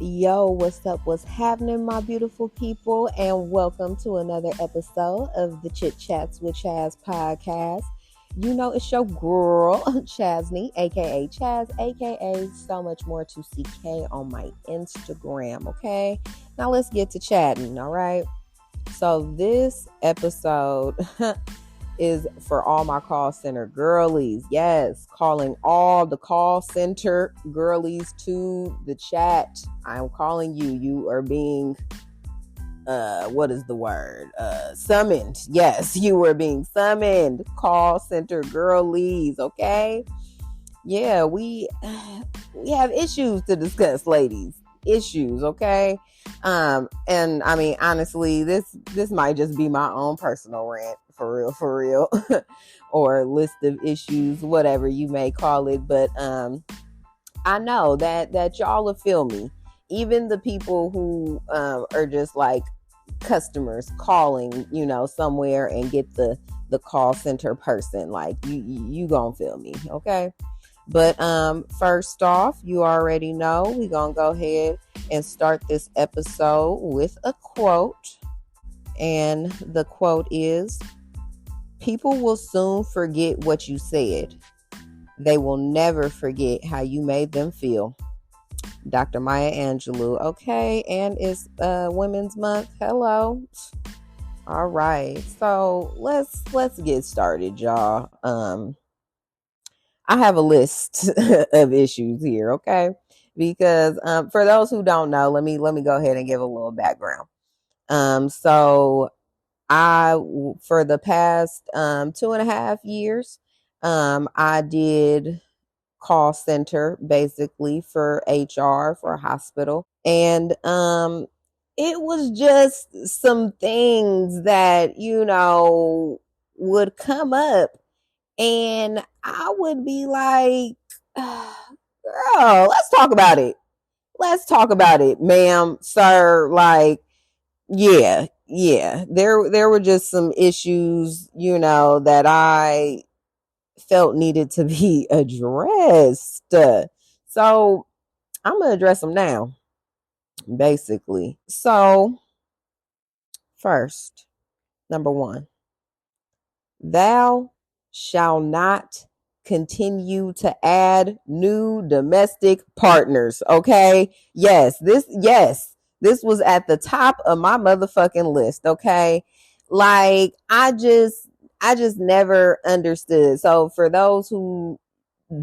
Yo, what's up? What's happening, my beautiful people? And welcome to another episode of the Chit Chats with Chaz podcast. You know, it's your girl, Chazney, aka Chaz, aka so much more to CK on my Instagram. Okay, now let's get to chatting. All right, so this episode is for all my call center girlies. Yes, calling all the call center girlies to the chat. I'm calling you. You are being what is the word? Summoned. Yes, you are being summoned. Call center girlies, okay? Yeah, we have issues to discuss, ladies. Issues, okay? And I mean, honestly, this might just be my own personal rant, for real, or list of issues, whatever you may call it. But I know that y'all will feel me. Even the people who are just like customers calling, somewhere and get the call center person, like you gonna feel me, okay? But first off, you already know we're gonna go ahead and start this episode with a quote. And the quote is, "People will soon forget what you said. They will never forget how you made them feel." Dr. Maya Angelou. Okay, and it's Women's Month. Hello. All right. So let's get started, y'all. I have a list of issues here, okay? Because for those who don't know, let me go ahead and give a little background. So I, for the past 2.5 years, I did call center basically for HR for a hospital. And it was just some things that, would come up, and I would be like, girl, let's talk about it. Let's talk about it, ma'am, sir. Like, yeah. There were just some issues, that I felt needed to be addressed. So I'm going to address them now, basically. So, first, number one, thou shall not continue to add new domestic partners. Okay. Yes, this was at the top of my motherfucking list. Okay. Like, I just never understood. So for those who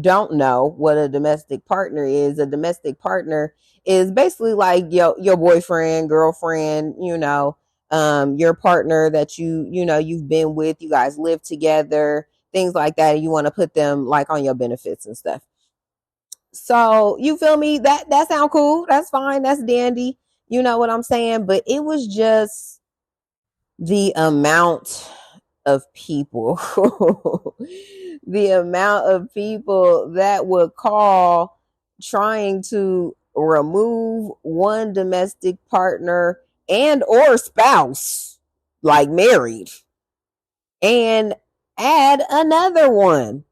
don't know what a domestic partner is, a domestic partner is basically like your boyfriend, girlfriend, your partner that you've been with, you guys live together, things like that, and you want to put them like on your benefits and stuff. So you feel me? That sound cool. That's fine. That's dandy. You know what I'm saying? But it was just the amount of people, the amount of people that would call trying to remove one domestic partner and or spouse, like married, and add another one.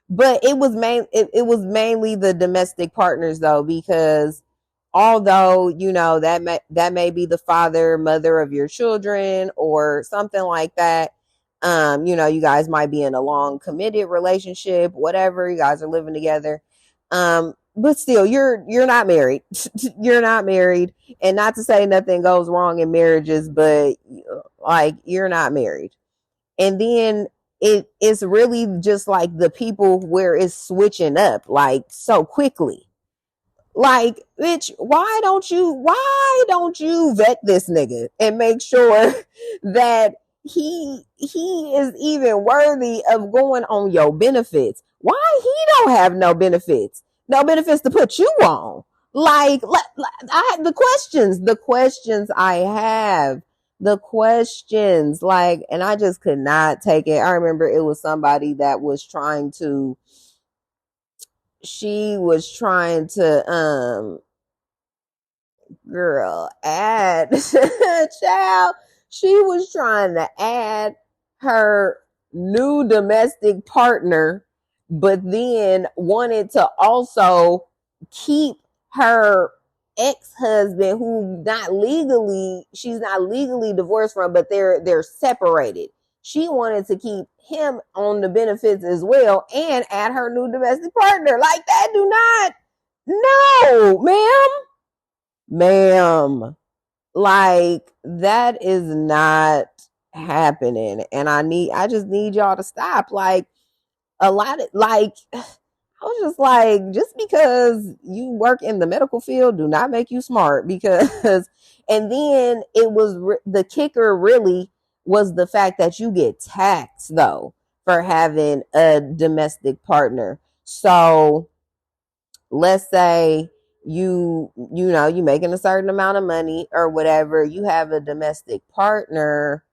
But it was mainly the domestic partners, though, because although that may be the father, mother of your children or something like that, you guys might be in a long committed relationship, whatever, you guys are living together, but still you're not married. You're not married. And not to say nothing goes wrong in marriages, but like, you're not married. And then it's really just like the people where it's switching up like so quickly. Like, bitch, why don't you vet this nigga and make sure that he is even worthy of going on your benefits? Why he don't have no benefits? No benefits to put you on? Like, the questions I have, the questions, like, and I just could not take it. I remember it was somebody that was trying to, she was trying to girl, add child, she was trying to add her new domestic partner, but then wanted to also keep her ex-husband who she's not legally divorced from, but they're separated. She wanted to keep him on the benefits as well and add her new domestic partner. Like that, do not. No, ma'am. Like that is not happening. And I just need y'all to stop. Like a lot of like I was just like, just because you work in the medical field do not make you smart. Because and then it was the kicker really was the fact that you get taxed though for having a domestic partner. So let's say you making a certain amount of money or whatever, you have a domestic partner,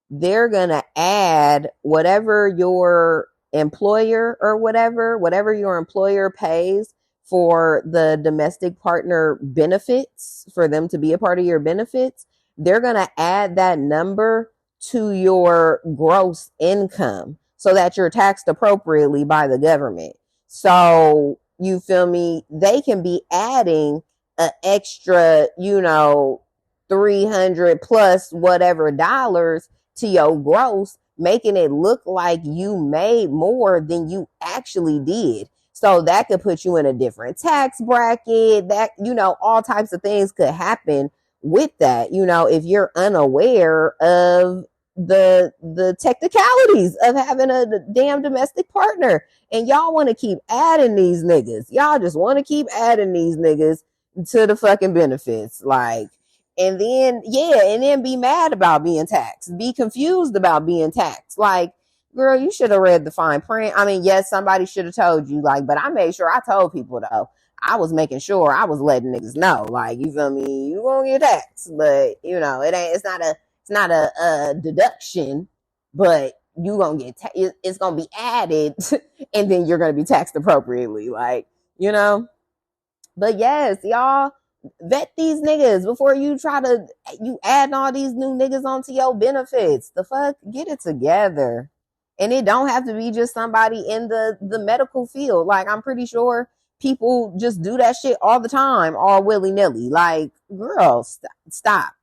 they're going to add whatever your employer or whatever your employer pays for the domestic partner benefits, for them to be a part of your benefits. They're going to add that number to your gross income so that you're taxed appropriately by the government. So you feel me? They can be adding an extra, 300 plus whatever dollars to your gross, making it look like you made more than you actually did. So that could put you in a different tax bracket. That, all types of things could happen with that, if you're unaware of the technicalities of having a damn domestic partner. And y'all want to keep adding these niggas. Y'all just want to keep adding these niggas to the fucking benefits. Like, and then be mad about being taxed, be confused about being taxed. Like, girl, you should have read the fine print. I mean, yes, somebody should have told you, like, but I made sure I told people though. I was making sure I was letting niggas know, like, you feel me? You gonna get taxed, but it's not a deduction, but you gonna get it's gonna be added, and then you're gonna be taxed appropriately, like, But yes, y'all, vet these niggas before you add all these new niggas onto your benefits. The fuck, get it together. And it don't have to be just somebody in the medical field. Like, I'm pretty sure people just do that shit all the time, all willy-nilly. Like, girl, stop.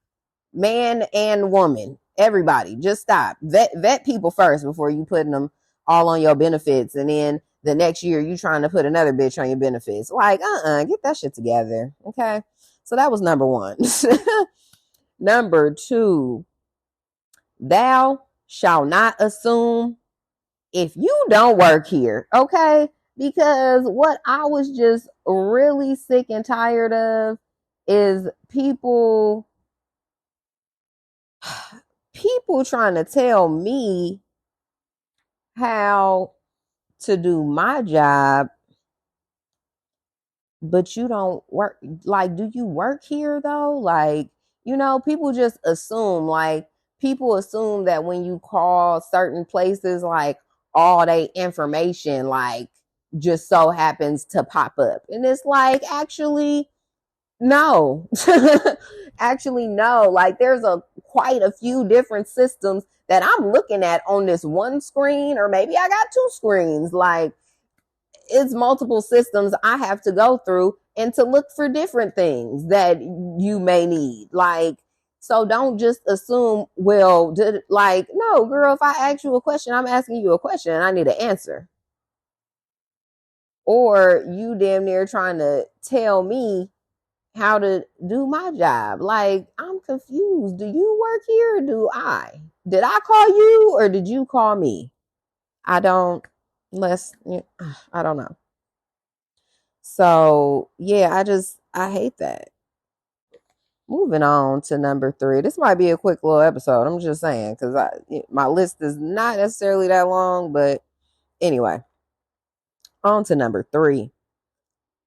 Man and woman, everybody, just stop. Vet people first before you putting them all on your benefits, and then the next year you trying to put another bitch on your benefits. Like, get that shit together. Okay. So that was number one. Number two, thou shall not assume if you don't work here. Okay. Because what I was just really sick and tired of is people trying to tell me how to do my job, but you don't work. Like, do you work here though? Like, people just assume, people assume that when you call certain places, like, all they information, like, just so happens to pop up. And it's like, actually, no. Actually, no. Like, there's quite a few different systems that I'm looking at on this one screen, or maybe I got two screens. Like, it's multiple systems I have to go through and to look for different things that you may need. Like, so don't just assume, no, girl, if I ask you a question, I'm asking you a question and I need an answer. Or you damn near trying to tell me how to do my job. Like, I'm confused. Do you work here or do I? Did I call you or did you call me? I don't know. So yeah, I hate that. Moving on to number 3. This might be a quick little episode. I'm just saying, because my list is not necessarily that long, but anyway. On to number 3.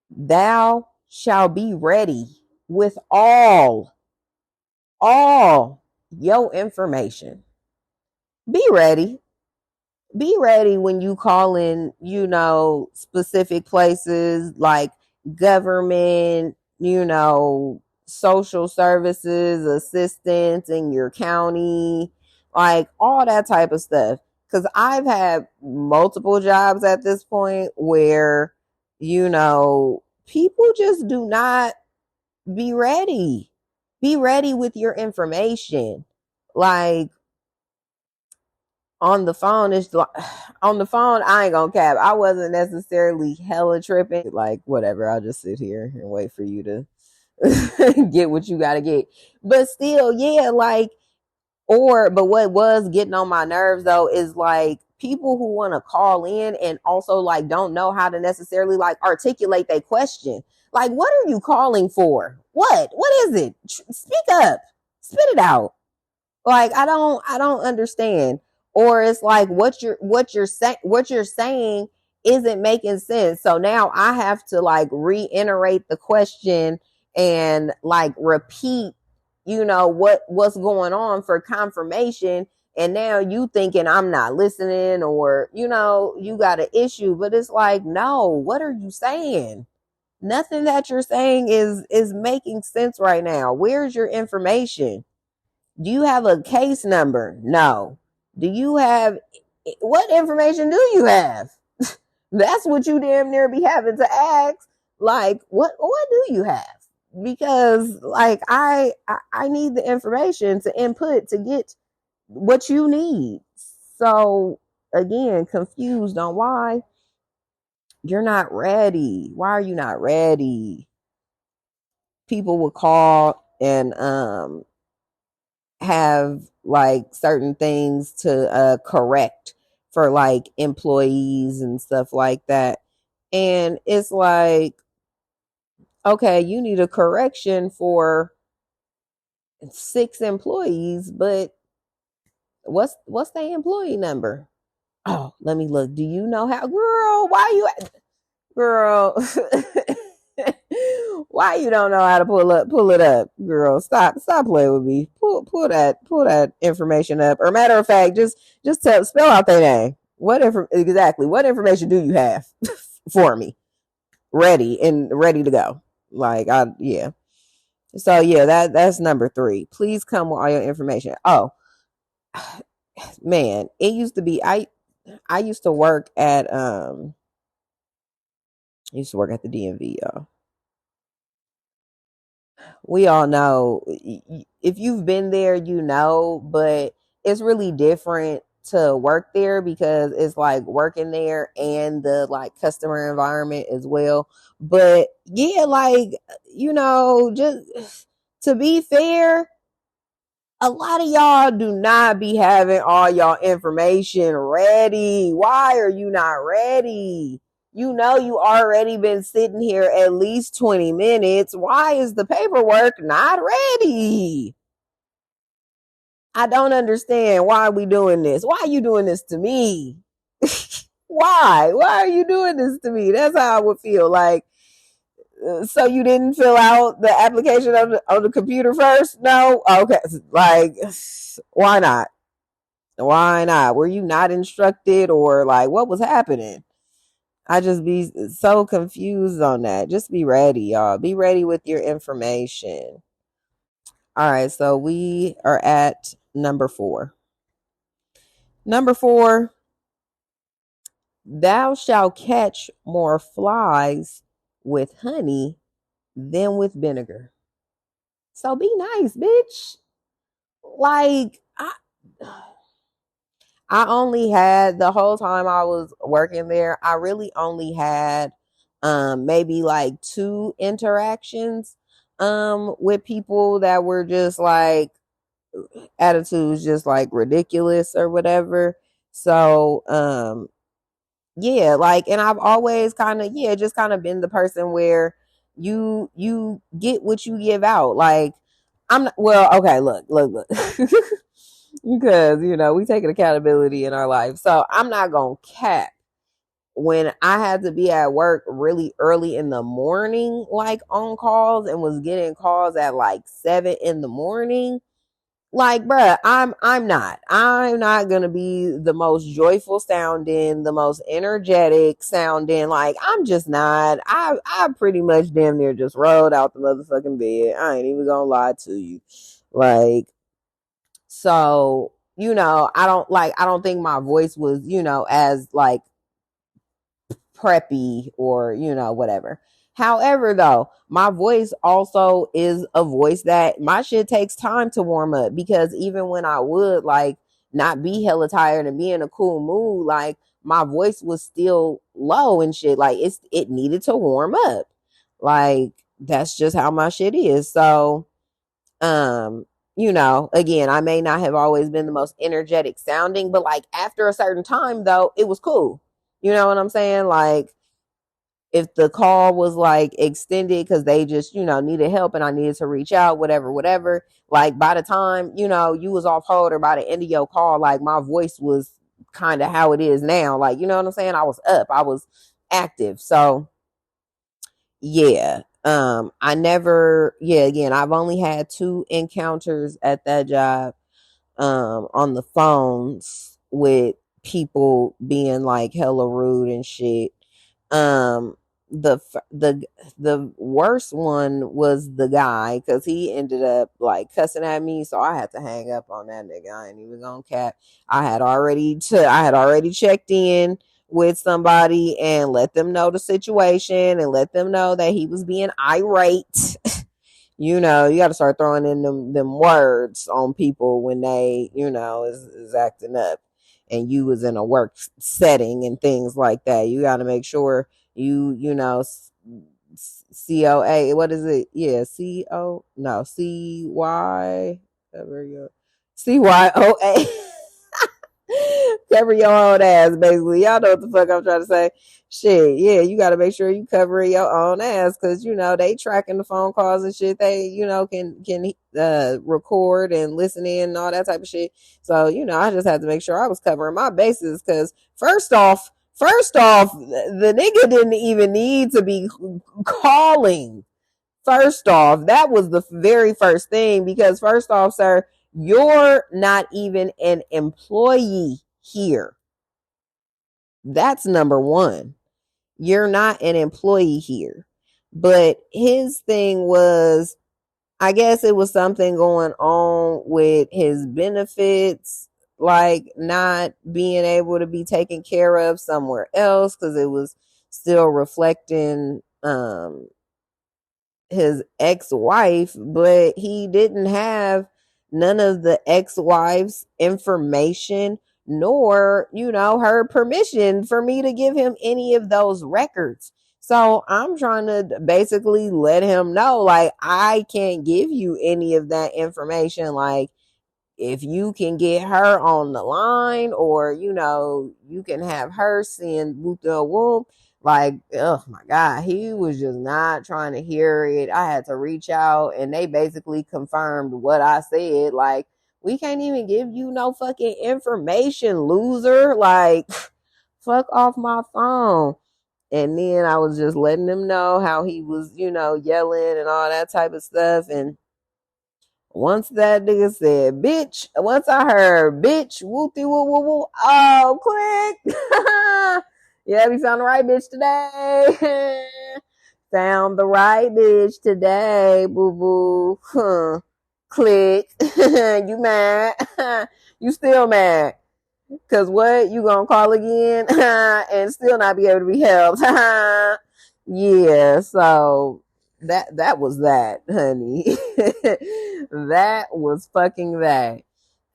Thou shall be ready with all your information. Be ready. Be ready when you call in, specific places like government, social services, assistance in your county, like all that type of stuff. Because I've had multiple jobs at this point where, people just do not be ready. Be ready with your information. Like on the phone, it's like, on the phone, I ain't gonna cap. I wasn't necessarily hella tripping. Like, whatever, I'll just sit here and wait for you to get what you gotta get. But still, yeah, like, but what was getting on my nerves though is like people who want to call in and also like don't know how to necessarily like articulate their question. Like, what are you calling for? What is it? Speak up, spit it out. Like, I don't understand. Or it's like what you're saying isn't making sense. So now I have to like reiterate the question and like repeat, what's going on for confirmation. And now you thinking I'm not listening, or you got an issue. But it's like, no, what are you saying? Nothing that you're saying is making sense right now. Where's your information? Do you have a case number? No. Do you have, what information do you have? That's what you damn near be having to ask. Like, what do you have? Because like I need the information to input to get what you need. So again, confused on why you're not ready. Why are you not ready? People would call and have like certain things to correct for like employees and stuff like that. And it's like, okay, you need a correction for 6 employees, but what's the employee number? Oh, let me look. Do you know how? Girl, why you girl? Why you don't know how to pull it up, girl? Stop playing with me. Pull that information up. Or matter of fact, just spell out their name. Exactly what information do you have for me? Ready to go. Like, yeah. So yeah, that's number 3. Please come with all your information. Oh man, it used to be I used to work at the DMV, y'all. We all know, if you've been there, but it's really different to work there because it's like working there and the like customer environment as well. But yeah, like, just to be fair, a lot of y'all do not be having all y'all information ready. Why are you not ready? You already been sitting here at least 20 minutes. Why is the paperwork not ready? I don't understand. Why are we doing this? Why are you doing this to me? Why? Why are you doing this to me? That's how I would feel. Like, so you didn't fill out the application on the computer first? No? Okay. Like, why not? Why not? Were you not instructed, or like what was happening? I just be so confused on that. Just be ready, y'all. Be ready with your information. All right, so we are at number 4. Number 4, thou shalt catch more flies with honey than with vinegar. So be nice, bitch. Like, I only had, the whole time I was working there, I really only had maybe like 2 interactions with people that were just like attitudes just like ridiculous or whatever. So yeah, like, and I've always kind of, yeah, just kind of been the person where you get what you give out. Like, I'm not, well, okay, look. Because we taking accountability in our life. So I'm not gonna cap. When I had to be at work really early in the morning, like on calls, and was getting calls at like 7 in the morning, like, bruh, I'm not gonna be the most joyful sounding, the most energetic sounding. Like, I'm just not. I pretty much damn near just rolled out the motherfucking bed. I ain't even gonna lie to you. Like, so, I don't think my voice was, as like preppy or, whatever. However, though, my voice also is a voice that my shit takes time to warm up, because even when I would like not be hella tired and be in a cool mood, like my voice was still low and shit. Like it needed to warm up. Like that's just how my shit is. So, again, I may not have always been the most energetic sounding, but like after a certain time though, it was cool. You know what I'm saying? Like if the call was like extended because they just, needed help and I needed to reach out, whatever, like by the time, you was off hold or by the end of your call, like my voice was kind of how it is now. Like, you know what I'm saying? I was up, I was active. So yeah. I never, again, I've only had 2 encounters at that job on the phones with people being like hella rude and shit. Um, the worst one was the guy, because he ended up like cussing at me, so I had to hang up on that nigga. I ain't even gonna cap. I had already checked in with somebody and let them know the situation and let them know that he was being irate. You got to start throwing in them words on people when they, is acting up, and you was in a work setting and things like that. You got to make sure COA, what is it? Yeah, CO, no, CY, CYOA. Cover your own ass, basically. Y'all know what the fuck I'm trying to say. Shit, yeah, you got to make sure you cover your own ass, because they tracking the phone calls and shit. They can record and listen in and all that type of shit. So I just had to make sure I was covering my bases, because first off, the nigga didn't even need to be calling. First off, that was the very first thing, because first off, sir, you're not even an employee here. That's number one. You're not an employee here. But his thing was, I guess it was something going on with his benefits, like not being able to be taken care of somewhere else, because it was still reflecting his ex-wife, but he didn't have none of the ex-wife's information, nor her permission for me to give him any of those records. So I'm trying to basically let him know, like, I can't give you any of that information. Like, if you can get her on the line, or you can have her send the womb. Like, oh my god, he was just not trying to hear it. I had to reach out, and they basically confirmed what I said. Like, we can't even give you no fucking information, loser. Like, fuck off my phone. And then I was just letting him know how he was, yelling and all that type of stuff. And once that nigga said, bitch, once I heard, bitch, wooty woo woo woo, oh, click. Yeah, we found the right bitch today. Found the right bitch today, boo boo. Huh. Click. You mad? You still mad? Cause what? You gonna call again and still not be able to be helped? Yeah, so that was that, honey. That was fucking that.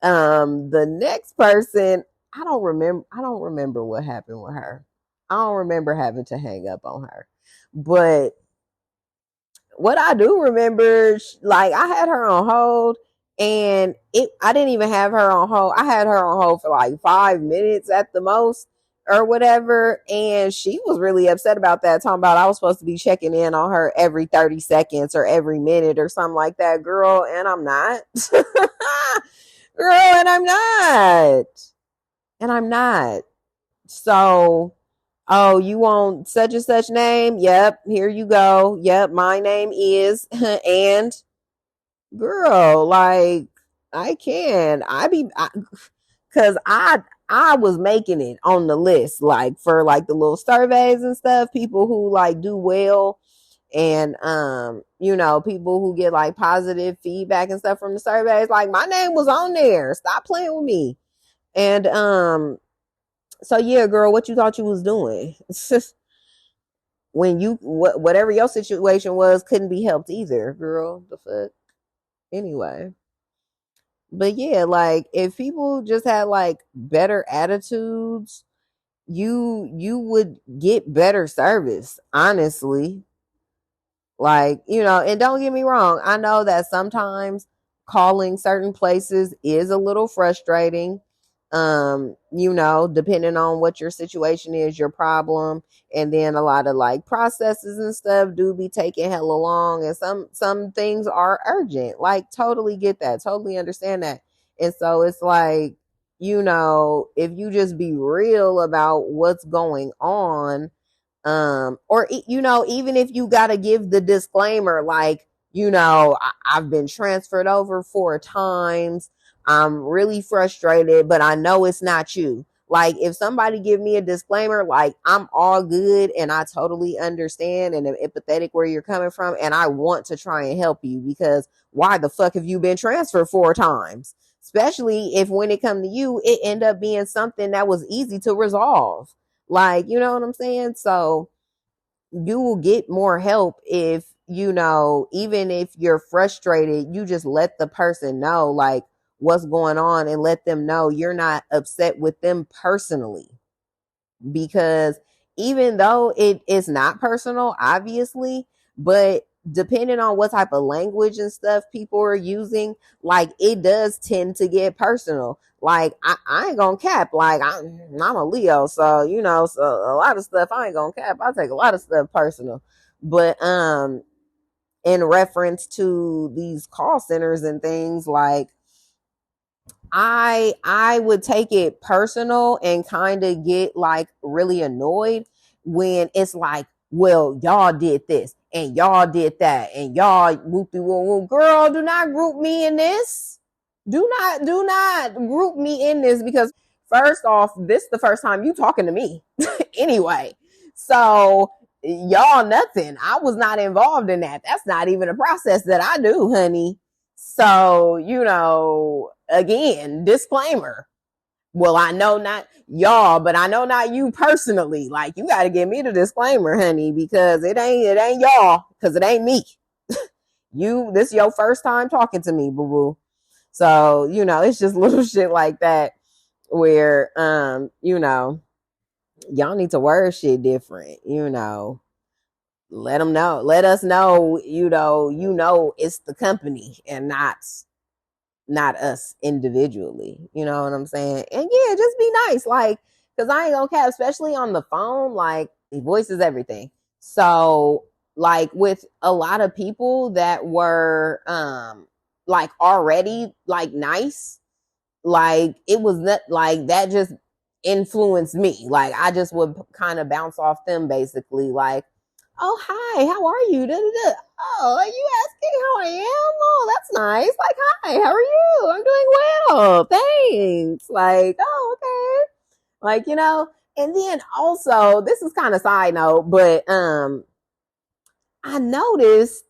The next person, I don't remember what happened with her. I don't remember having to hang up on her. But what I do remember, like, I had her on hold, and I didn't even have her on hold. I had her on hold for like 5 minutes at the most or whatever. And she was really upset about that, talking about I was supposed to be checking in on her every 30 seconds or every minute or something like that, girl. And I'm not. Girl, and I'm not. And I'm not. So, oh, you want such and such name? Yep, here you go. Yep, my name is, and girl, like, I can. Cause I was making it on the list, like for like the little surveys and stuff, people who like do well, and people who get like positive feedback and stuff from the surveys. Like, my name was on there. Stop playing with me. And so yeah, girl, what you thought you was doing? when you whatever your situation was couldn't be helped either, girl. The fuck. Anyway, but yeah, like if people just had like better attitudes, you would get better service, honestly. Like, and don't get me wrong, I know that sometimes calling certain places is a little frustrating. Depending on what your situation is, your problem, and then a lot of like processes and stuff do be taking hella long, and some things are urgent. Like, totally get that, totally understand that. And so it's like, if you just be real about what's going on, or even if you got to give the disclaimer, like, I've been transferred over 4 times, I'm really frustrated, but I know it's not you. Like, if somebody give me a disclaimer, like, I'm all good and I totally understand and am empathetic where you're coming from, and I want to try and help you, because why the fuck have you been transferred 4 times? Especially if when it come to you, it end up being something that was easy to resolve. Like, you know what I'm saying? So you will get more help if, even if you're frustrated, you just let the person know like what's going on, and let them know you're not upset with them personally. Because even though it is not personal, obviously, but depending on what type of language and stuff people are using, like, it does tend to get personal. Like, I ain't gonna cap. Like, I'm a Leo, so so a lot of stuff I ain't gonna cap. I take a lot of stuff personal. But in reference to these call centers and things, like, I would take it personal and kind of get like really annoyed when it's like, well, y'all did this and y'all did that and y'all whoop de whoop whoop. Girl, do not group me in this. Do not group me in this, because first off, this is the first time you talking to me anyway. So y'all nothing. I was not involved in that. That's not even a process that I do, honey. So, again, disclaimer. Well, I know not y'all, but I know not you personally. Like, you got to give me the disclaimer, honey, because it ain't y'all, because it ain't me. This is your first time talking to me, boo boo. So, it's just little shit like that where, y'all need to word shit different, let them know, let us know, it's the company and not us individually. You know what I'm saying? And yeah, just be nice. Like, because I ain't gonna cap, especially on the phone, like, voice is everything. So, like, with a lot of people that were like already like nice, like, it was not like that just influenced me. Like, I just would kind of bounce off them, basically, like, oh, hi, how are you? Da, da, da. Oh, are you asking how I am? Oh, that's nice. Like, hi, how are you? I'm doing well. Thanks. Like, oh, okay. Like, and then also, this is kind of side note, but I noticed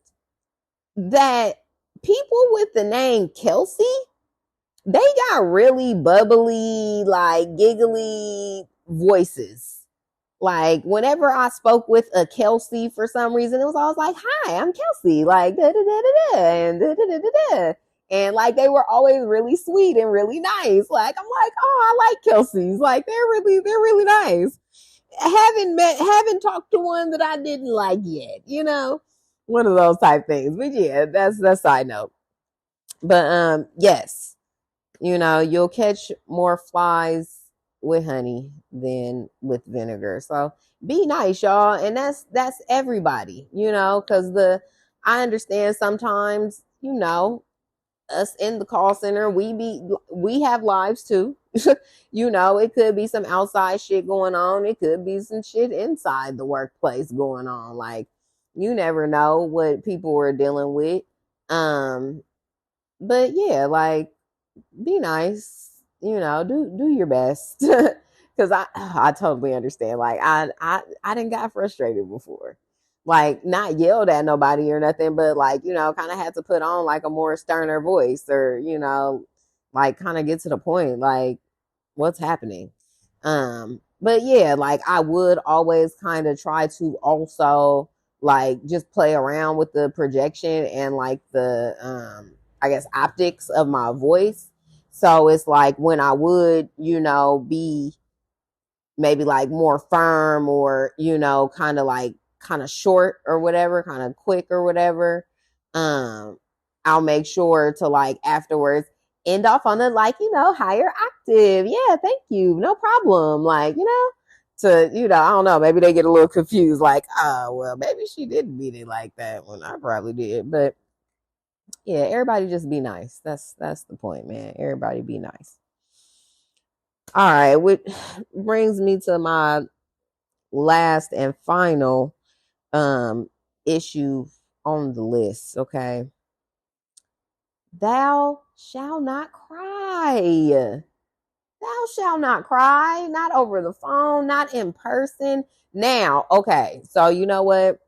that people with the name Kelsey, they got really bubbly, like, giggly voices. Like, whenever I spoke with a Kelsey, for some reason, it was always like, hi, I'm Kelsey, like, da da da da da, and da da da da da. And like, they were always really sweet and really nice. Like, I'm like, oh, I like Kelseys. Like, they're really nice. Haven't talked to one that I didn't like yet, one of those type things. But yeah, that's side note. But yes, you'll catch more flies with honey than with vinegar. So be nice, y'all. And that's everybody, because I understand sometimes, us in the call center, we have lives too. It could be some outside shit going on. It could be some shit inside the workplace going on. Like, you never know what people are dealing with. But yeah, like, be nice, do your best. Because I totally understand. Like, I didn't got frustrated before. Like, not yelled at nobody or nothing, but like, kind of had to put on like a more sterner voice, or like, kind of get to the point, like, what's happening. But yeah, like I would always kind of try to also like just play around with the projection and like the I guess optics of my voice. So it's like when I would, be maybe like more firm or, kind of short or whatever, kind of quick or whatever, I'll make sure to like afterwards end off on the like, higher octave. Yeah, thank you. No problem. Like, I don't know, maybe they get a little confused, like, oh, well, maybe she didn't mean it like that when I probably did. But yeah, everybody just be nice. That's the point, man. Everybody be nice. All right, which brings me to my last and final issue on the list, okay? Thou shall not cry. Thou shall not cry, not over the phone, not in person. Now, okay, so you know what?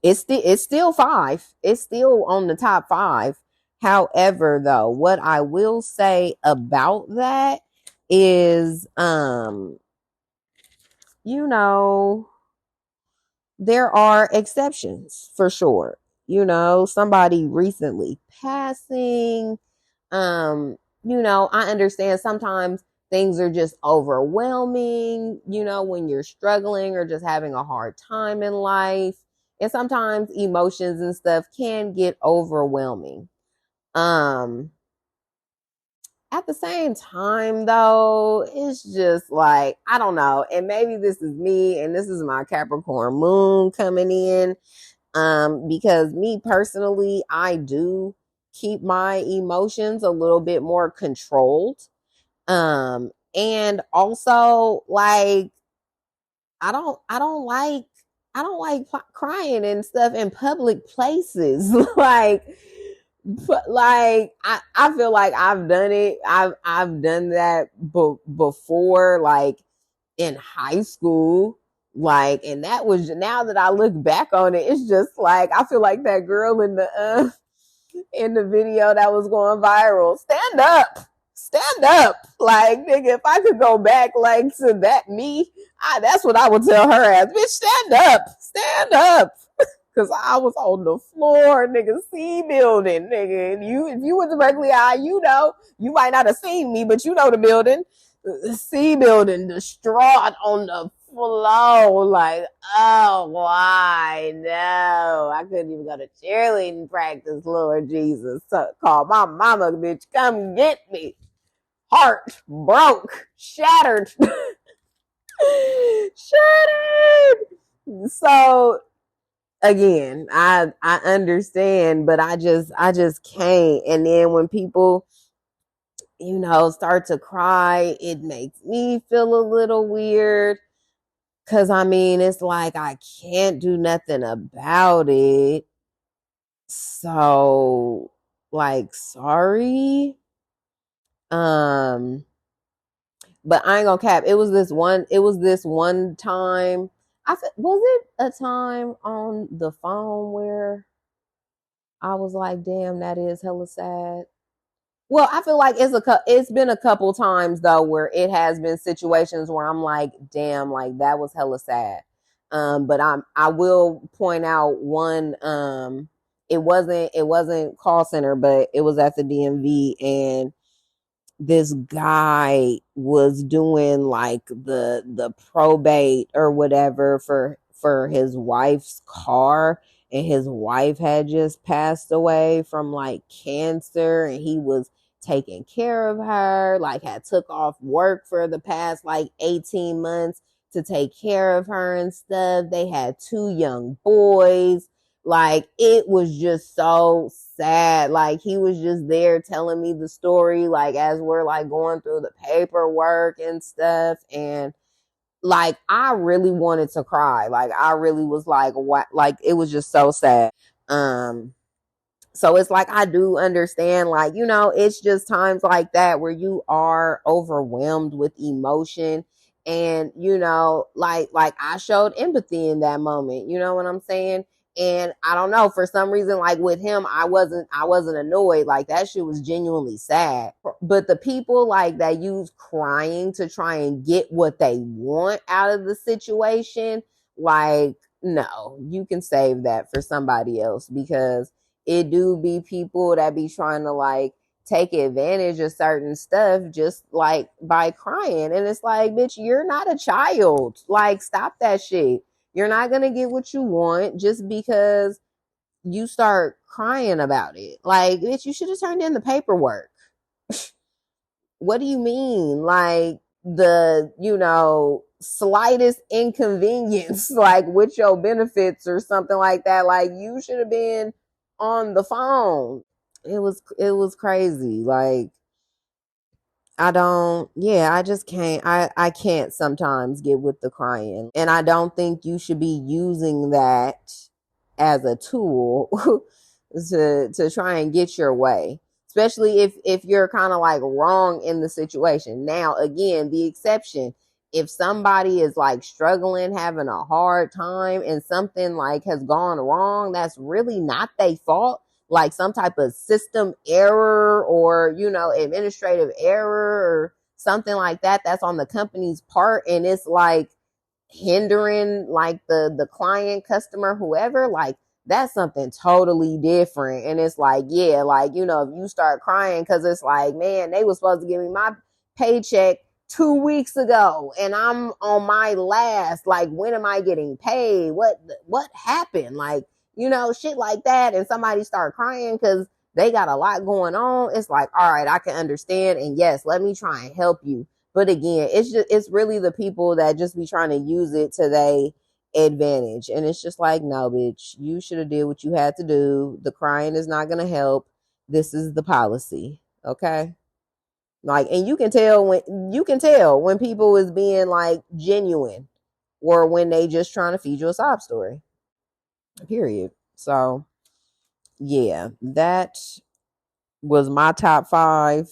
It's still 5. It's still on the top 5. However, though, what I will say about that is there are exceptions for sure. Somebody recently passing. I understand sometimes things are just overwhelming, when you're struggling or just having a hard time in life. And sometimes emotions and stuff can get overwhelming. At the same time, though, it's just like, I don't know. And maybe this is me and this is my Capricorn moon coming in. Because me personally, I do keep my emotions a little bit more controlled. And also like, I don't like crying and stuff in public places. I feel like I've done it. I've done that before, like in high school. Like, and that was, now that I look back on it, it's just like, I feel like that girl in the video that was going viral. Stand up. Stand up. Like, nigga, if I could go back like to that me, that's what I would tell her as, bitch, stand up. Stand up. Cause I was on the floor, nigga, C building, nigga. And if you went to Berkeley High, you might not have seen me, but the building. C building, distraught on the floor, like, oh, why? No, I couldn't even go to cheerleading practice, Lord Jesus. So call my mama, bitch, come get me. Heart broke, shattered. Shattered. So again, I understand, but I just can't. And then when people start to cry, it makes me feel a little weird. Cause I mean, it's like I can't do nothing about it. So, like, sorry. But I ain't gonna cap. It was this one time. Was it a time on the phone where I was like, damn, that is hella sad. Well, I feel like it's been a couple times though where it has been situations where I'm like, damn, like that was hella sad. But I will point out one. It wasn't call center, but it was at the DMV, and this guy was doing like the probate or whatever for his wife's car, and his wife had just passed away from like cancer, and he was taking care of her, like had took off work for the past like 18 months to take care of her and stuff. They had 2 young boys. Like, it was just so sad. Like, he was just there telling me the story, like, as we're like going through the paperwork and stuff. And like, I really wanted to cry. Like, I really was like, what? Like, it was just so sad. So it's like, I do understand, like, it's just times like that where you are overwhelmed with emotion. And, like I showed empathy in that moment. You know what I'm saying? And I don't know, for some reason, like with him, I wasn't annoyed. Like that shit was genuinely sad. But the people like that use crying to try and get what they want out of the situation, like, no, you can save that for somebody else, because it do be people that be trying to like take advantage of certain stuff just like by crying. And it's like, bitch, you're not a child. Like, stop that shit. You're not going to get what you want just because you start crying about it. Like, bitch, you should have turned in the paperwork. What do you mean? Like, the, slightest inconvenience, like with your benefits or something like that. Like, you should have been on the phone. It was crazy. Like, I just can't, I can't sometimes get with the crying. And I don't think you should be using that as a tool to try and get your way. Especially if you're kind of like wrong in the situation. Now, again, the exception, if somebody is like struggling, having a hard time, and something like has gone wrong, that's really not their fault, like some type of system error or, administrative error or something like that, that's on the company's part, and it's like hindering like the client, customer, whoever, like that's something totally different. And it's like, yeah, like, if you start crying because it's like, man, they were supposed to give me my paycheck 2 weeks ago and I'm on my last, like, when am I getting paid? What happened? Like, shit like that. And somebody start crying because they got a lot going on. It's like, all right, I can understand. And yes, let me try and help you. But again, it's really the people that just be trying to use it to their advantage. And it's just like, no, bitch, you should have did what you had to do. The crying is not going to help. This is the policy. Okay. Like, and you can tell when people is being like genuine or when they just trying to feed you a sob story. Period. So yeah, that was my top 5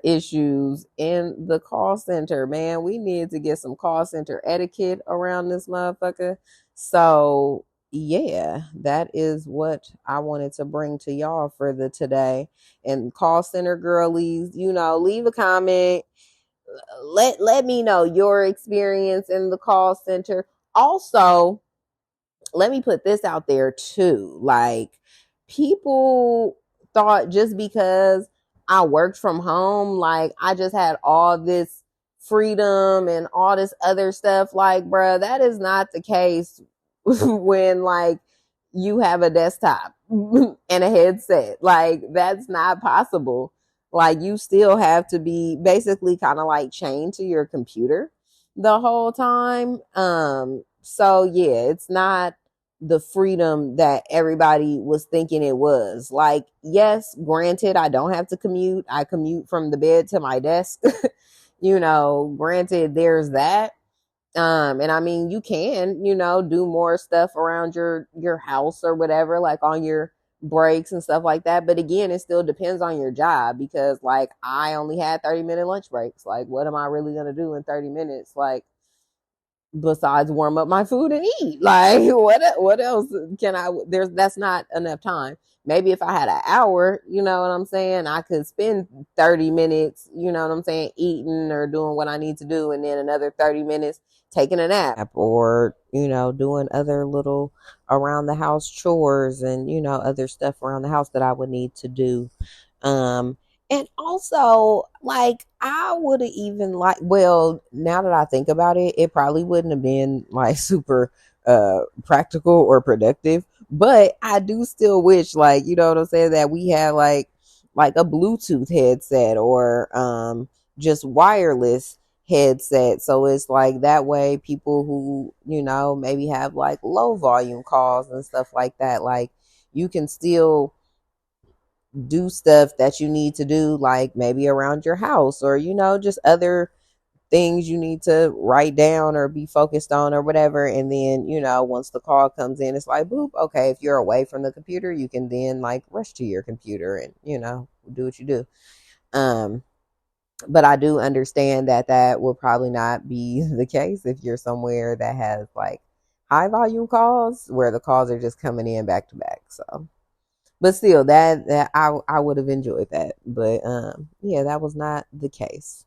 issues in the call center. Man, we need to get some call center etiquette around this motherfucker. So yeah, that is what I wanted to bring to y'all for the today. And call center girlies, leave a comment. Let me know your experience in the call center. Also, let me put this out there too. Like, people thought just because I worked from home, like I just had all this freedom and all this other stuff. Like, bruh, that is not the case when like you have a desktop and a headset. Like, that's not possible. Like, you still have to be basically kind of like chained to your computer the whole time. So yeah, it's not the freedom that everybody was thinking it was. Like, yes, granted, I don't have to commute. I commute from the bed to my desk. Granted, there's that. And I mean, you can, do more stuff around your house or whatever, like on your breaks and stuff like that. But again, it still depends on your job, because like I only had 30-minute lunch breaks. Like, what am I really going to do in 30 minutes? Like, besides warm up my food and eat. Like, what else can that's not enough time. Maybe if I had an hour, you know what I'm saying, I could spend 30 minutes, you know what I'm saying, eating or doing what I need to do, and then another 30 minutes taking a nap or, doing other little around the house chores and, other stuff around the house that I would need to do. And also, like, I would have even like, well, now that I think about it, it probably wouldn't have been like super practical or productive. But I do still wish, like, you know what I'm saying, that we had like a Bluetooth headset or just wireless headset. So it's like that way people who, maybe have like low volume calls and stuff like that, like you can still do stuff that you need to do, like maybe around your house or, just other things you need to write down or be focused on or whatever. And then, once the call comes in, it's like, boop, okay, if you're away from the computer, you can then like rush to your computer and, do what you do. But I do understand that will probably not be the case if you're somewhere that has like high volume calls where the calls are just coming in back to back. So, but still, that I would have enjoyed that. But yeah, that was not the case.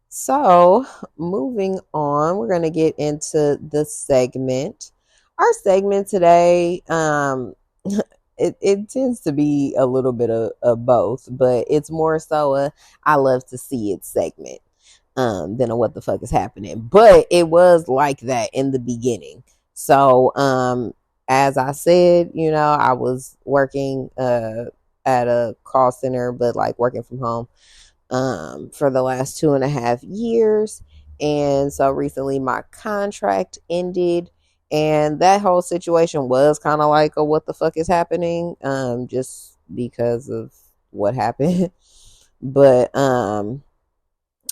So, moving on, we're going to get into the segment. Our segment today, it tends to be a little bit of both, but it's more so a I love to see it segment than a what the fuck is happening. But it was like that in the beginning. So, as I said, I was working at a call center, but like working from home for the last 2.5 years. And so recently my contract ended, and that whole situation was kind of like a what the fuck is happening, just because of what happened. But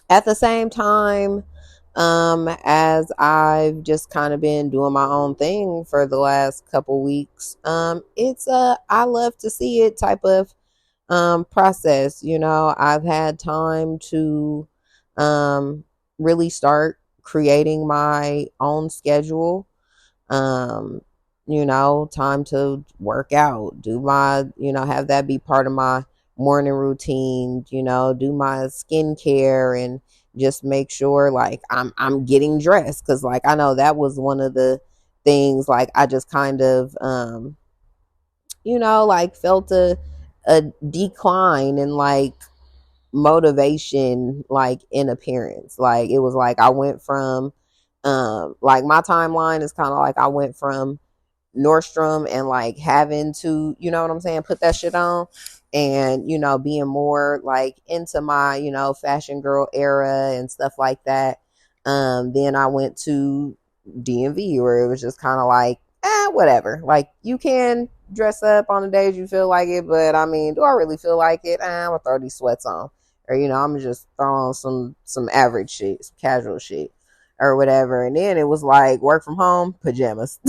at the same time, as I've just kind of been doing my own thing for the last couple weeks, it's a I love to see it type of process. I've had time to really start creating my own schedule. Um, time to work out, do my, have that be part of my morning routine, do my skincare and just make sure like I'm getting dressed. Cause like I know that was one of the things like I just kind of like felt a decline in like motivation, like in appearance. Like it was like I went from like my timeline is kind of like I went from Nordstrom and like having to, what I'm saying, put that shit on, and being more like into my, fashion girl era and stuff like that. Then I went to DMV where it was just kind of like, whatever. Like you can dress up on the days you feel like it, but I mean, do I really feel like it? I'm gonna throw these sweats on, or I'm gonna just throw on some average shit, some casual shit, or whatever. And then it was like work from home pajamas.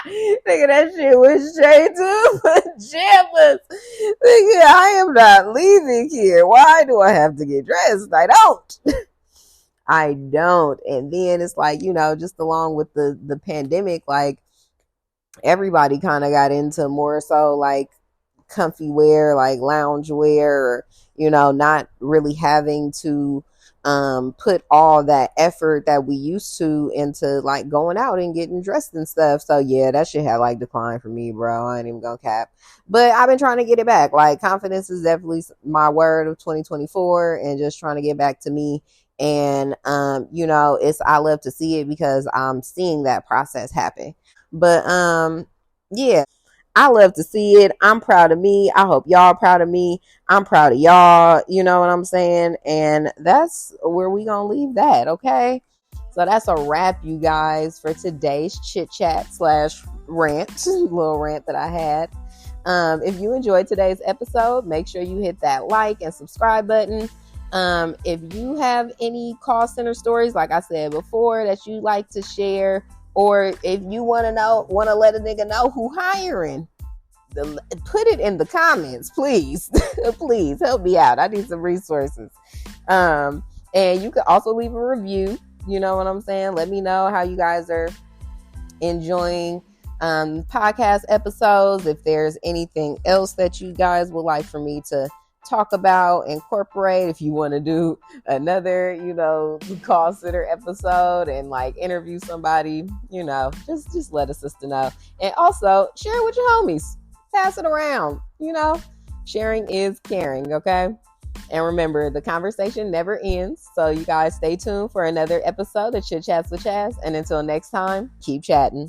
Nigga, that shit was straight to pajamas. Nigga, I am not leaving here. Why do I have to get dressed? I don't. I don't. And then it's like, just along with the pandemic, like everybody kind of got into more so like comfy wear, like lounge wear, or, not really having to put all that effort that we used to into like going out and getting dressed and stuff. So yeah, that shit had like declined for me, bro. I ain't even gonna cap. But I've been trying to get it back. Like confidence is definitely my word of 2024, and just trying to get back to me. And it's I love to see it because I'm seeing that process happen. But yeah, I love to see it. I'm proud of me. I hope y'all proud of me. I'm proud of y'all. You know what I'm saying? And that's where we gonna leave that, okay? So that's a wrap, you guys, for today's chit chat slash rant, little rant that I had. If you enjoyed today's episode, make sure you hit that like and subscribe button. If you have any call center stories, like I said before, that you like to share, or if you want to let a nigga know who hiring, put it in the comments, please. Please help me out. I need some resources. And you can also leave a review. You know what I'm saying? Let me know how you guys are enjoying podcast episodes. If there's anything else that you guys would like for me to talk about, incorporate, if you want to do another, call center episode and like interview somebody, just let a sister know. And also share it with your homies. Pass it around. Sharing is caring, okay? And remember, the conversation never ends. So you guys stay tuned for another episode of Chit Chats with Chaz. And until next time, keep chatting.